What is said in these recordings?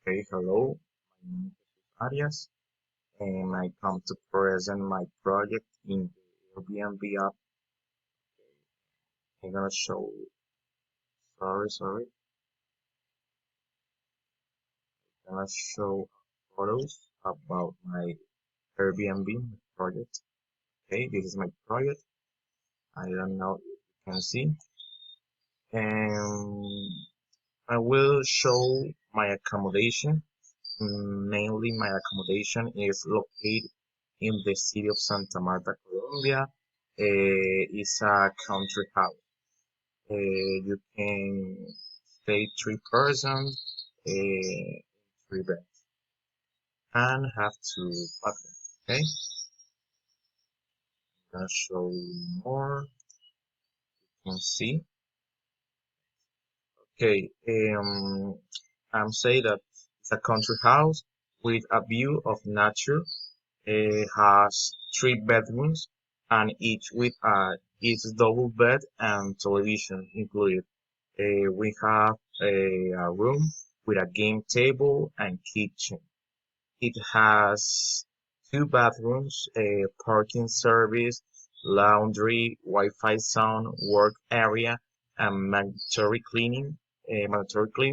Okay, hello. My name is Arias, and I come to present my project in the Airbnb app. I'm gonna show. Sorry. I'm gonna show photos about my Airbnb project. Okay, this is my project. I don't know if you can see, and I will show my accommodation. Mainly, my accommodation is located in the city of Santa Marta, Colombia. It's a country house. You can stay three persons, three beds, and have two bathrooms. Okay, I'm gonna show you more. You can see. Okay, I'm saying that it's a country house with a view of nature. Has three bedrooms, and each double bed and television included. We have a room with a game table and kitchen. It has two bathrooms, a parking service, laundry, Wi-Fi zone, work area, and mandatory cleaning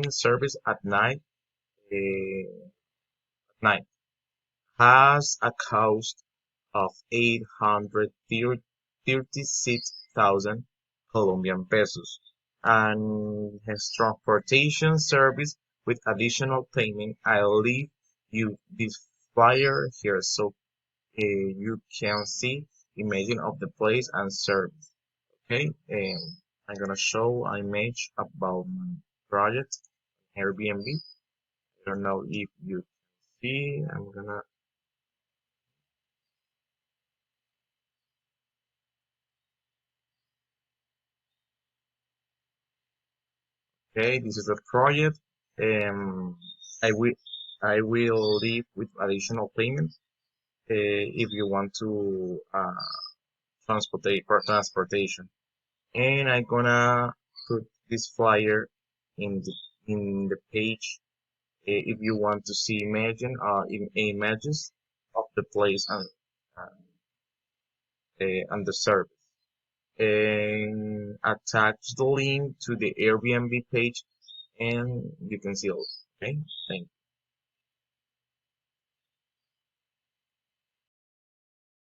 service at night. Has a cost of 836,000 Colombian pesos and has transportation service with additional payment. I'll leave you this flyer here so you can see imaging of the place and service. Okay, I'm gonna show an image about my project Airbnb. I don't know if you see. I'm gonna. Okay, this is a project. Um, I will leave with additional payment if you want to transportation. And I'm gonna put this flyer in the page if you want to see images of the place and the service. And attach the link to the Airbnb page, and you can see all. Okay, thank you.